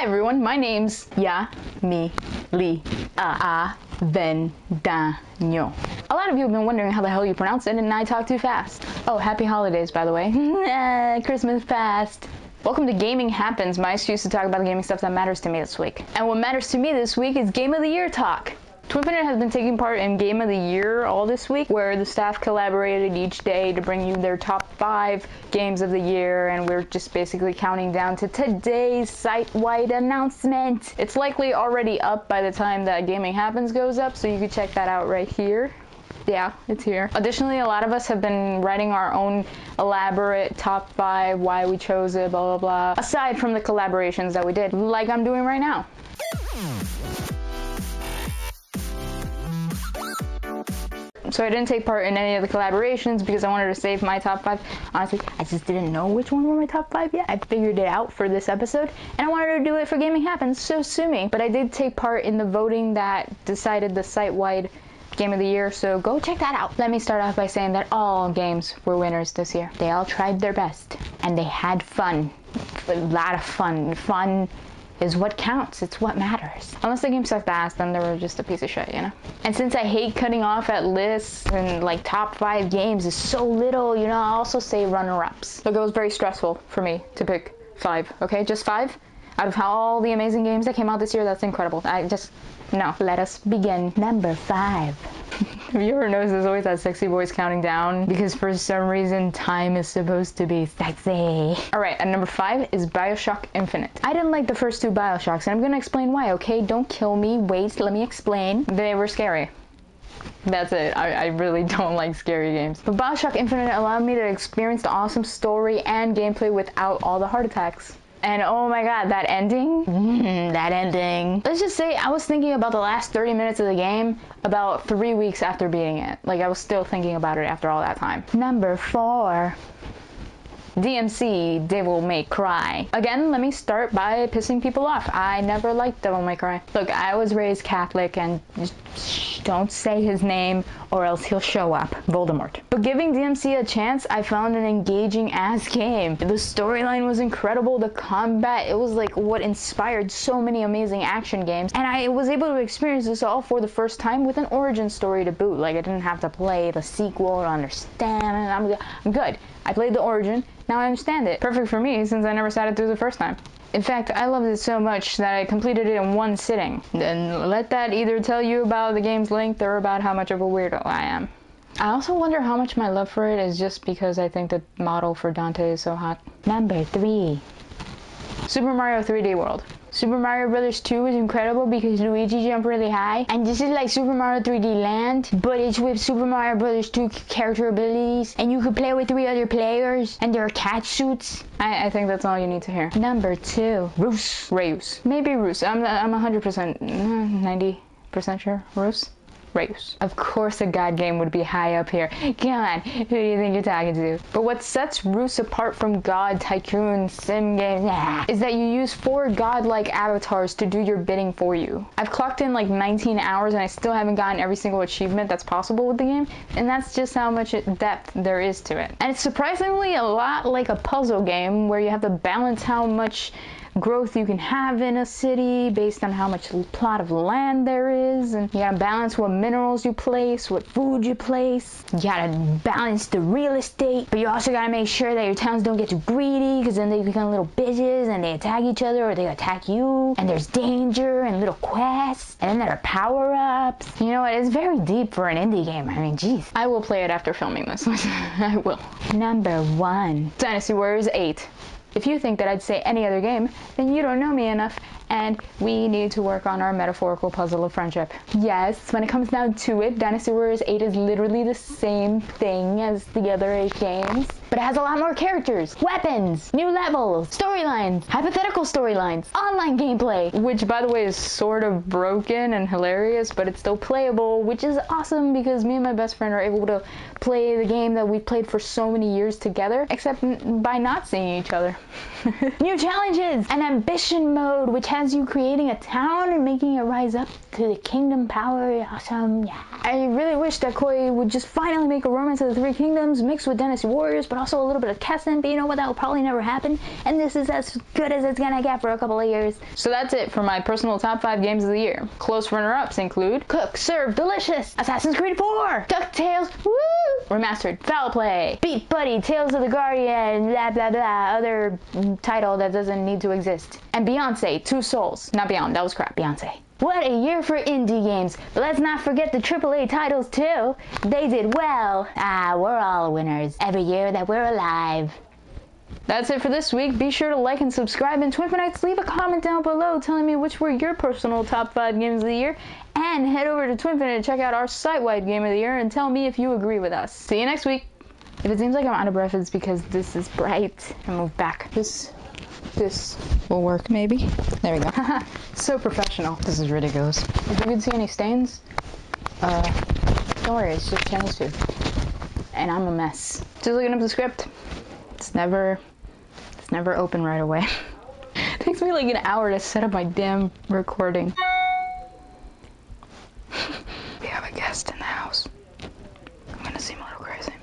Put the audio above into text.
everyone, my name's Vendaño. A lot of you have been wondering how the hell you pronounce it, and I talk too fast. Oh, happy holidays, by the way. Christmas fast. Welcome to Gaming Happens, my excuse to talk about the gaming stuff that matters to me this week. And what matters to me this week is Game of the Year talk. Twinfiknights has been taking part in Game of the Year all this week, where the staff collaborated each day to bring you their top 5 games of the year, and we're just basically counting down to today's site-wide announcement. It's likely already up by the time that Gaming Happens goes up, so you can check that out right here. Yeah, it's here. Additionally, a lot of us have been writing our own elaborate top 5, why we chose it, blah, blah, blah, aside from the collaborations that we did, like I'm doing right now. So I didn't take part in any of the collaborations because I wanted to save my top 5. Honestly, I just didn't know which one were my top 5 yet. I figured it out for this episode, and I wanted to do it for Gaming Happens, so sue me. But I did take part in the voting that decided the site-wide Game of the Year, so go check that out. Let me start off by saying that all games were winners this year. They all tried their best, and they had fun. A lot of fun. Fun is what counts. It's what matters. Unless the game sucked ass, then they were just a piece of shit, you know? And since I hate cutting off at lists and like top 5 games is so little, you know, I'll also say runner-ups. Look, it was very stressful for me to pick 5, okay? Just 5? Out of all the amazing games that came out this year, that's incredible. No. Let us begin. Number 5. Have you ever noticed there's always that sexy voice counting down? Because for some reason, time is supposed to be sexy. Alright, at number 5 is BioShock Infinite. I didn't like the first 2 BioShocks, and I'm gonna explain why, okay? Don't kill me. Wait, let me explain. They were scary. That's it. I really don't like scary games. But BioShock Infinite allowed me to experience the awesome story and gameplay without all the heart attacks. And oh my god, that ending? That ending. Let's just say I was thinking about the last 30 minutes of the game about 3 weeks after beating it. Like, I was still thinking about it after all that time. Number 4. DMC, Devil May Cry. Again, let me start by pissing people off. I never liked Devil May Cry. Look, I was raised Catholic, and don't say his name or else he'll show up. Voldemort. But giving DMC a chance, I found an engaging ass game. The storyline was incredible. The combat, it was like what inspired so many amazing action games. And I was able to experience this all for the first time with an origin story to boot. Like, I didn't have to play the sequel to understand it. I'm good. I played the origin. Now I understand it. Perfect for me, since I never sat it through the first time. In fact, I loved it so much that I completed it in one sitting. Then let that either tell you about the game's length or about how much of a weirdo I am. I also wonder how much my love for it is just because I think the model for Dante is so hot. Number 3. Super Mario 3D World. Super Mario Bros. 2 is incredible because Luigi jumped really high, and this is like Super Mario 3D Land, but it's with Super Mario Bros. 2 character abilities, and you can play with 3 other players, and there are cat suits. I think that's all you need to hear. Number 2. Reus. Maybe Reus. I'm 100%, 90% sure. Reus? Of course a god game would be high up here. Come on, who do you think you're talking to? But what sets Reus apart from god tycoon sim games is that you use 4 god-like avatars to do your bidding for you. I've clocked in like 19 hours and I still haven't gotten every single achievement that's possible with the game, and that's just how much depth there is to it. And it's surprisingly a lot like a puzzle game where you have to balance how much growth you can have in a city based on how much plot of land there is, and you gotta balance what minerals you place, what food you place. You gotta balance the real estate, but you also gotta make sure that your towns don't get too greedy, because then they become little bitches and they attack each other or they attack you, and there's danger and little quests, and then there are power-ups. You know what, it's very deep for an indie game. I mean, jeez. I will play it after filming this. I will. Number 1. Dynasty Warriors 8. If you think that I'd say any other game, then you don't know me enough, and we need to work on our metaphorical puzzle of friendship. Yes, when it comes down to it, Dynasty Warriors 8 is literally the same thing as the other 8 games, but it has a lot more characters, weapons, new levels, storylines, hypothetical storylines, online gameplay, which by the way is sort of broken and hilarious, but it's still playable, which is awesome because me and my best friend are able to play the game that we played for so many years together, except by not seeing each other. New challenges! An ambition mode, which has you creating a town and making it rise up to the kingdom power. Awesome, yeah. I really wish that Koi would just finally make a Romance of the Three Kingdoms mixed with Dynasty Warriors, but also a little bit of Kessen, but you know what, that will probably never happen, and this is as good as it's gonna get for a couple of years. So that's it for my personal top 5 games of the year. Close runner-ups include Cook, Serve, Delicious, Assassin's Creed 4, DuckTales, woo! Remastered, Foul Play, Beat Buddy, Tales of the Guardian, blah blah blah, other title that doesn't need to exist. And Beyonce, Two Souls. Not Beyond, that was crap, Beyonce. What a year for indie games, but let's not forget the AAA titles too. They did well. We're all winners every year that we're alive. That's it for this week. Be sure to like and subscribe, and Twinfiknights, leave a comment down below telling me which were your personal top 5 games of the year, and head over to Twinfinite to check out our site-wide game of the year and tell me if you agree with us. See you next week. If it seems like I'm out of breath, it's because this is bright. And move back. This will work, maybe. There we go. So professional. This is ridiculous. If you can see any stains, don't worry, it's just Chinese food. And I'm a mess. Just looking up the script. It's never open right away. It takes me like an hour to set up my damn recording. We have a guest in the house. I'm gonna seem a little crazy.